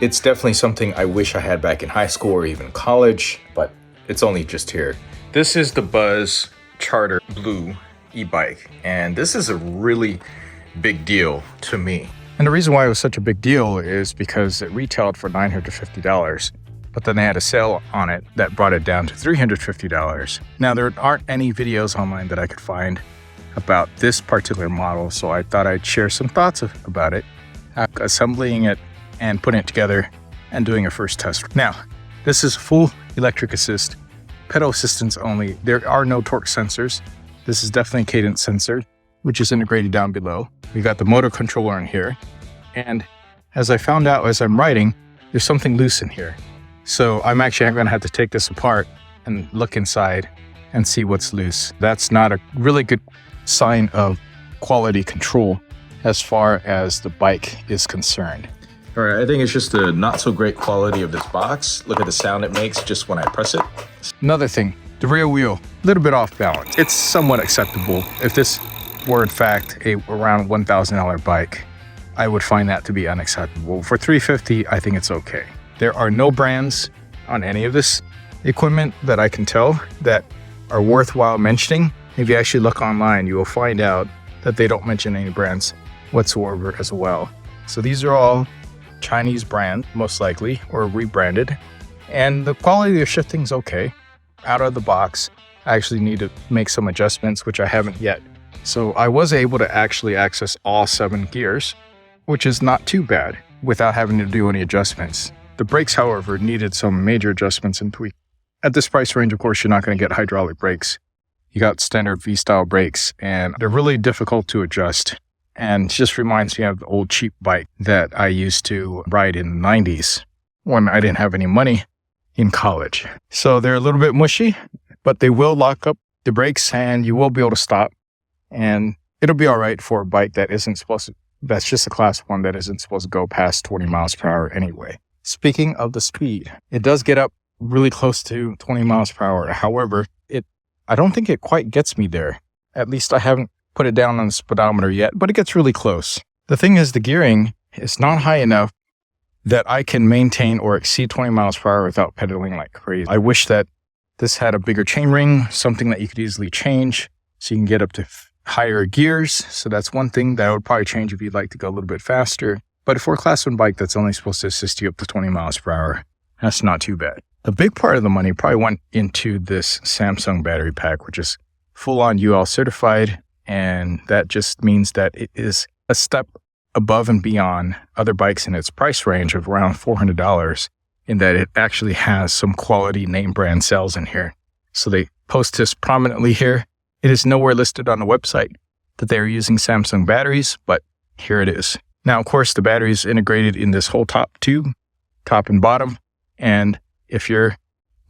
It's definitely something I wish I had back in high school or even college, but it's only just here. This is the Buzz Charter Blue e-bike, and this is a really big deal to me. And the reason why it was such a big deal is because it retailed for $950, but then they had a sale on it that brought it down to $350. Now, there aren't any videos online that I could find about this particular model, so I thought I'd share some thoughts about it, assembling it and putting it together and doing a first test. Now, this is full electric assist, pedal assistance only. There are no torque sensors. This is definitely cadence censored, which is integrated down below. We got the motor controller in here. And as I found out as I'm riding, there's something loose in here. So I'm actually going to have to take this apart and look inside and see what's loose. That's not a really good sign of quality control as far as the bike is concerned. All right, I think it's just the not so great quality of this box. Look at the sound it makes just when I press it. Another thing, the rear wheel, a little bit off balance. It's somewhat acceptable. If this were in fact a around $1,000 bike, I would find that to be unacceptable. For $350, I think it's okay. There are no brands on any of this equipment that I can tell that are worthwhile mentioning. If you actually look online, you will find out that they don't mention any brands whatsoever as well. So these are all Chinese brand, most likely, or rebranded. And the quality of shifting's okay. Out of the box, I actually need to make some adjustments, which I haven't yet. So I was able to actually access all 7 gears, which is not too bad without having to do any adjustments. The brakes, however, needed some major adjustments and tweaks. At this price range, of course, you're not going to get hydraulic brakes. You got standard V-style brakes, and they're really difficult to adjust. And it just reminds me of the old cheap bike that I used to ride in the 90s when I didn't have any money in college. So they're a little bit mushy, but they will lock up the brakes and you will be able to stop. And it'll be all right for a bike that isn't supposed to, that's just a class 1 that isn't supposed to go past 20 miles per hour anyway. Speaking of the speed, it does get up really close to 20 miles per hour. However, I don't think it quite gets me there. At least I haven't put it down on the speedometer yet, but it gets really close. The thing is, the gearing is not high enough that I can maintain or exceed 20 miles per hour without pedaling like crazy. I wish that this had a bigger chain ring, something that you could easily change so you can get up to higher gears. So that's one thing that I would probably change if you'd like to go a little bit faster. But for a class 1 bike that's only supposed to assist you up to 20 miles per hour, that's not too bad. The big part of the money probably went into this Samsung battery pack, which is full-on UL certified. And that just means that it is a step above and beyond other bikes in its price range of around $400 in that it actually has some quality name brand cells in here. So they post this prominently here. It is nowhere listed on the website that they are using Samsung batteries, but here it is. Now, of course, the battery is integrated in this whole top tube, top and bottom. And if you're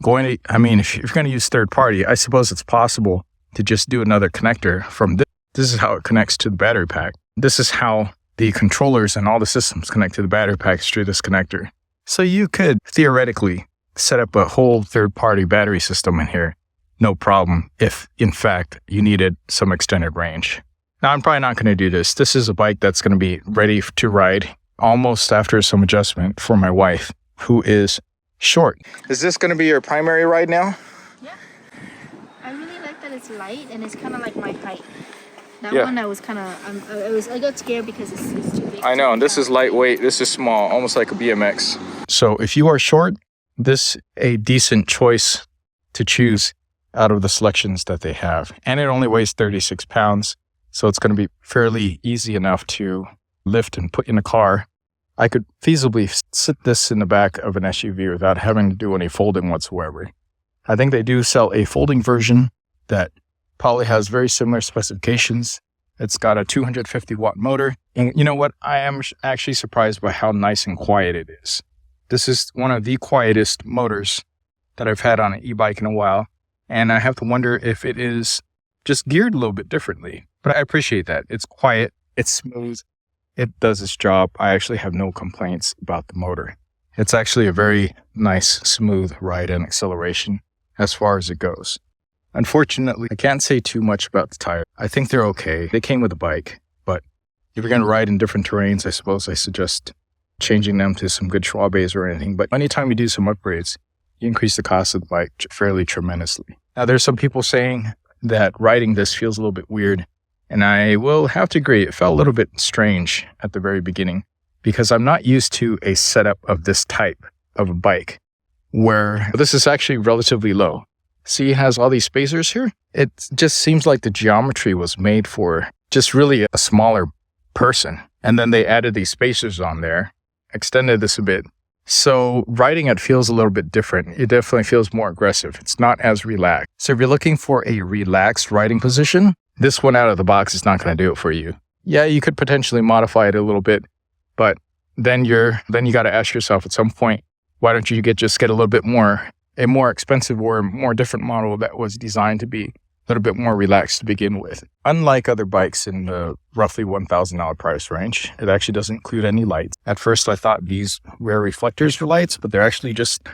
going to use third party, I suppose it's possible to just do another connector from this. This is how it connects to the battery pack. This is how the controllers and all the systems connect to the battery pack through this connector. So you could theoretically set up a whole third-party battery system in here, no problem, if in fact you needed some extended range. Now, I'm probably not going to do this. This is a bike that's going to be ready to ride almost after some adjustment for my wife, who is short. Is this going to be your primary ride now? Yeah. I really like that it's light and it's kind of like my height. That yeah. one I was kind of, I got scared because it's too big. I know, and this is lightweight, this is small, almost like a BMX. So if you are short, this is a decent choice to choose out of the selections that they have. And it only weighs 36 pounds, so it's going to be fairly easy enough to lift and put in a car. I could feasibly sit this in the back of an SUV without having to do any folding whatsoever. I think they do sell a folding version that probably has very similar specifications. It's got a 250 watt motor. And you know what? I am actually surprised by how nice and quiet it is. This is one of the quietest motors that I've had on an e-bike in a while. And I have to wonder if it is just geared a little bit differently. But I appreciate that. It's quiet. It's smooth. It does its job. I actually have no complaints about the motor. It's actually a very nice, smooth ride and acceleration as far as it goes. Unfortunately, I can't say too much about the tires. I think they're okay. They came with a bike, but if you're going to ride in different terrains, I suppose I suggest changing them to some good Schwabes or anything, but anytime you do some upgrades, you increase the cost of the bike fairly tremendously. Now, there's some people saying that riding this feels a little bit weird, and I will have to agree, it felt a little bit strange at the very beginning because I'm not used to a setup of this type of a bike where this is actually relatively low. See, it has all these spacers here. It just seems like the geometry was made for just really a smaller person. And then they added these spacers on there, extended this a bit. So riding it feels a little bit different. It definitely feels more aggressive. It's not as relaxed. So if you're looking for a relaxed riding position, this one out of the box is not going to do it for you. Yeah, you could potentially modify it a little bit, but then you got to ask yourself at some point, why don't you just get a little bit more, a more expensive or more different model that was designed to be a little bit more relaxed to begin with. Unlike other bikes in the roughly $1,000 price range, it actually doesn't include any lights. At first, I thought these rear reflectors were lights, but they're actually just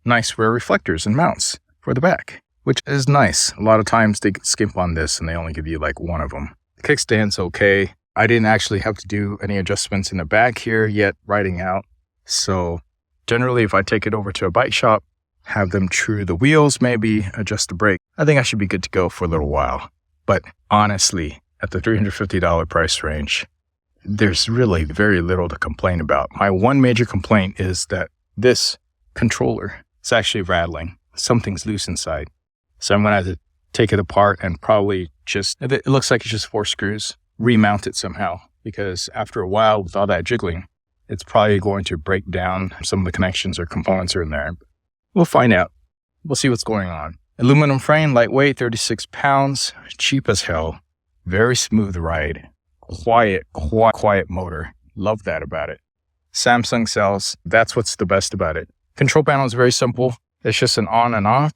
nice rear reflectors and mounts for the back, which is nice. A lot of times they skimp on this and they only give you like one of them. The kickstand's okay. I didn't actually have to do any adjustments in the back here yet riding out. So generally, if I take it over to a bike shop, have them true the wheels, maybe adjust the brake, I think I should be good to go for a little while. But honestly, at the $350 price range, there's really very little to complain about. My one major complaint is that this controller is actually rattling. Something's loose inside. So I'm going to have to take it apart and probably it looks like it's just 4 screws, remount it somehow. Because after a while, with all that jiggling, it's probably going to break down. Some of the connections or components are in there. We'll find out. We'll see what's going on. Aluminum frame, lightweight, 36 pounds, cheap as hell. Very smooth ride. Quiet motor. Love that about it. Samsung cells, that's what's the best about it. Control panel is very simple. It's just an on and off.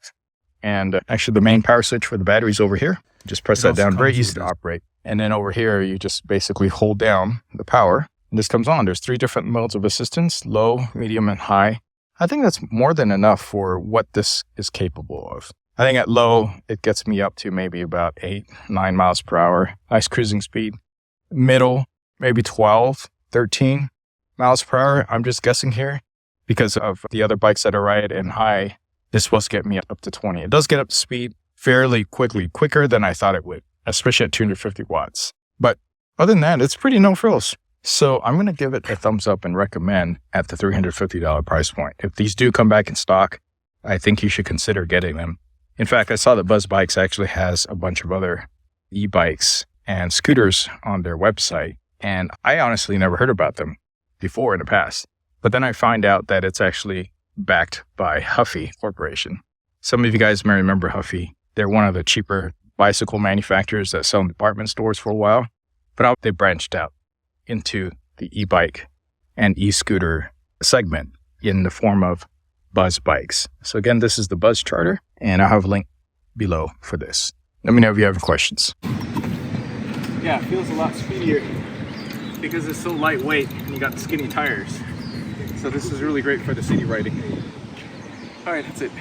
And actually the main power switch for the battery is over here. Just press that down, very easy to operate. And then over here, you just basically hold down the power. And this comes on. There's 3 different modes of assistance, low, medium, and high. I think that's more than enough for what this is capable of. I think at low, it gets me up to maybe about 8-9 miles per hour. Nice cruising speed. Middle, maybe 12, 13 miles per hour. I'm just guessing here because of the other bikes that I ride. And high, this was get me up to 20. It does get up to speed fairly quickly, quicker than I thought it would, especially at 250 watts. But other than that, it's pretty no frills. So I'm going to give it a thumbs up and recommend at the $350 price point. If these do come back in stock, I think you should consider getting them. In fact, I saw that Buzz Bikes actually has a bunch of other e-bikes and scooters on their website. And I honestly never heard about them before in the past. But then I find out that it's actually backed by Huffy Corporation. Some of you guys may remember Huffy. They're one of the cheaper bicycle manufacturers that sell in department stores for a while. But they branched out into the e-bike and e-scooter segment in the form of Buzz Bikes. So again, this is the Buzz Charter, and I'll have a link below for this. Let me know if you have questions. Yeah, it feels a lot speedier because it's so lightweight and you got skinny tires. So this is really great for the city riding. All right, that's it.